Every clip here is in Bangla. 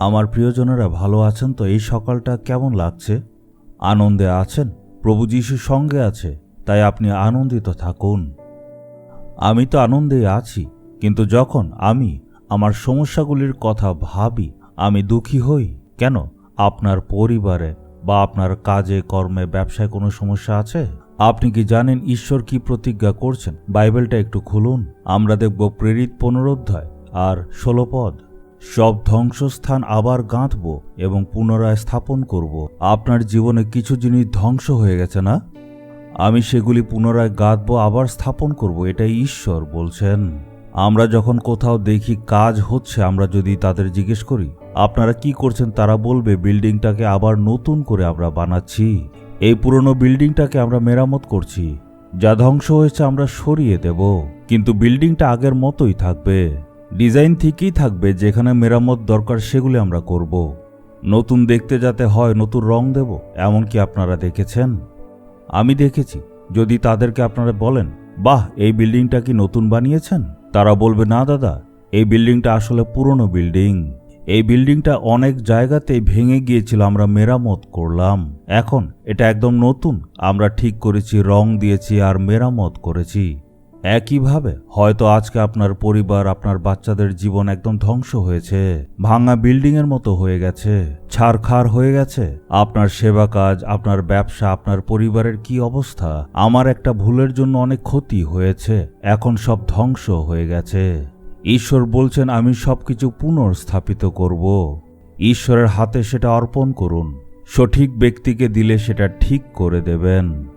আমার প্রিয়জনেরা ভালো আছেন তো? এই সকালটা কেমন লাগছে? আনন্দে আছেন? প্রভু যীশু সঙ্গে আছে, তাই আপনি আনন্দিত থাকুন। আমি তো আনন্দেই আছি, কিন্তু যখন আমি আমার সমস্যাগুলির কথা ভাবি আমি দুঃখী হই। কেন? আপনার পরিবারে বা আপনার কাজে কর্মে ব্যবসায় কোনো সমস্যা আছে? আপনি কি জানেন ঈশ্বর কি প্রতিজ্ঞা করছেন? বাইবেলটা একটু খুলুন, আমরা দেখব প্রেরিত 15 অধ্যায় আর 16 পদ। সব ধ্বংসস্থান আবার গাঁথব এবং পুনরায় স্থাপন করব। আপনার জীবনে কিছু জিনিস ধ্বংস হয়ে গেছে না? আমি সেগুলি পুনরায় গাঁথব, আবার স্থাপন করব, এটাই ঈশ্বর বলছেন। আমরা যখন কোথাও দেখি কাজ হচ্ছে, আমরা যদি তাদের জিজ্ঞেস করি আপনারা কি করছেন, তারা বলবে বিল্ডিংটাকে আবার নতুন করে আমরা বানাচ্ছি। এই পুরনো বিল্ডিংটাকে আমরা মেরামত করছি, যা ধ্বংস হয়েছে আমরা সরিয়ে দেব, কিন্তু বিল্ডিংটা আগের মতোই থাকবে। ডিজাইন ঠিকই থাকবে, যেখানে মেরামত দরকার সেগুলি আমরা করব। নতুন দেখতে যাতে হয় নতুন রং দেব। এমনকি আপনারা দেখেছেন? আমি দেখেছি, যদি তাদেরকে আপনারা বলেন বাহ এই বিল্ডিংটা কি নতুন বানিয়েছেন, তারা বলবে না দাদা, এই বিল্ডিংটা আসলে পুরনো বিল্ডিং। এই বিল্ডিংটা অনেক জায়গাতেই ভেঙে গিয়েছিল, আমরা মেরামত করলাম, এখন এটা একদম নতুন, আমরা ঠিক করেছি, রং দিয়েছি আর মেরামত করেছি। একইভাবে হয়তো আজকে আপনার পরিবার, আপনার বাচ্চাদের জীবন একদম ধ্বংস হয়েছে, ভাঙা বিল্ডিংয়ের মতো হয়ে গেছে, ছারখার হয়ে গেছে। আপনার সেবা কাজ, আপনার ব্যবসা, আপনার পরিবারের কি অবস্থা? আমার একটা ভুলের জন্য অনেক ক্ষতি হয়েছে, এখন সব ধ্বংস হয়ে গেছে। ঈশ্বর বলছেন আমি সবকিছু পুনর্স্থাপিত করব। ঈশ্বরের হাতে সেটা অর্পণ করুন, সঠিক ব্যক্তিকে দিলে সেটা ঠিক করে দেবেন।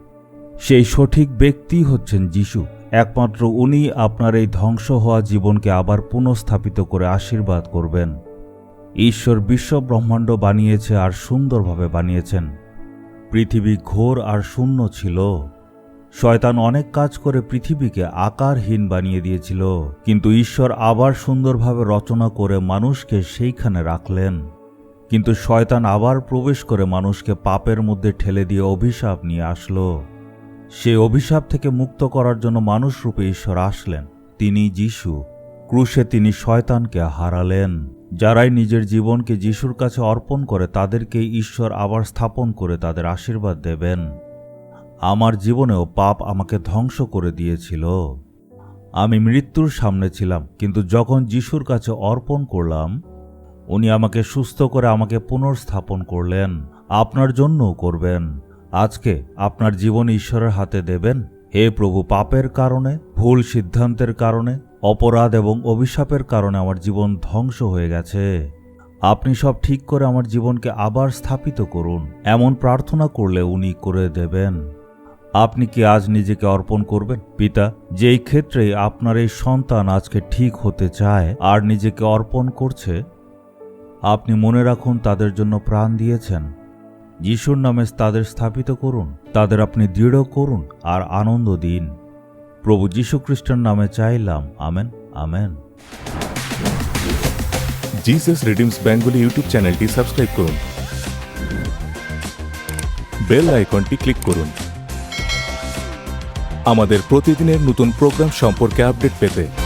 সেই সঠিক ব্যক্তি হচ্ছেন যিশু। একমাত্র উনি আপনার এই ধ্বংস হওয়া জীবনকে আবার পুনঃস্থাপিত করে আশীর্বাদ করবেন। ঈশ্বর বিশ্ব ব্রহ্মাণ্ড বানিয়েছে আর সুন্দরভাবে বানিয়েছেন। পৃথিবী ঘোর আর শূন্য ছিল। শয়তান অনেক কাজ করে পৃথিবীকে আকারহীন বানিয়ে দিয়েছিল, কিন্তু ঈশ্বর আবার সুন্দরভাবে রচনা করে মানুষকে সেইখানে রাখলেন। কিন্তু শয়তান আবার প্রবেশ করে মানুষকে পাপের মধ্যে ঠেলে দিয়ে অভিশাপ নিয়ে আসলো। সেই অভিশাপ থেকে মুক্ত করার জন্য মানুষরূপে ঈশ্বর আসলেন, তিনি যিশু। ক্রুশে তিনি শয়তানকে হারালেন। যারাই নিজের জীবনকে যিশুর কাছে অর্পণ করে তাদেরকে ঈশ্বর আবার স্থাপন করে তাদের আশীর্বাদ দেবেন। আমার জীবনেও পাপ আমাকে ধ্বংস করে দিয়েছিল। আমি মৃত্যুর সামনে ছিলাম, কিন্তু যখন যিশুর কাছে অর্পণ করলাম, উনি আমাকে সুস্থ করে আমাকে পুনর্স্থাপন করলেন। আপনার জন্যও করবেন। আজকে আপনার জীবন ঈশ্বরের হাতে দেবেন। হে প্রভু, পাপের কারণে, ভুল সিদ্ধান্তের কারণে, অপরাধ এবং অভিশাপের কারণে আমার জীবন ধ্বংস হয়ে গেছে। আপনি সব ঠিক করে আমার জীবনকে আবার স্থাপিত করুন। এমন প্রার্থনা করলে উনি করে দেবেন। আপনি কি আজ নিজেকে অর্পণ করবেন? পিতা, যেই ক্ষেত্রে আপনার এই সন্তান আজকে ঠিক হতে চায় আর নিজেকে অর্পণ করছে, আপনি মনে রাখুন তাদের জন্য প্রাণ দিয়েছেন। যিশুর নামে তাদের স্থাপিত করুন, তাদের আপনি দৃঢ় করুন আর আনন্দ দিন। প্রভু যীশু খ্রিস্টের নামে চাইলাম, amen, amen. Jesus redeems Bengali YouTube চ্যানেলটি সাবস্ক্রাইব করুন, বেল আইকনটি ক্লিক করুন আমাদের প্রতিদিনের নতুন প্রোগ্রাম সম্পর্কে আপডেট পেতে।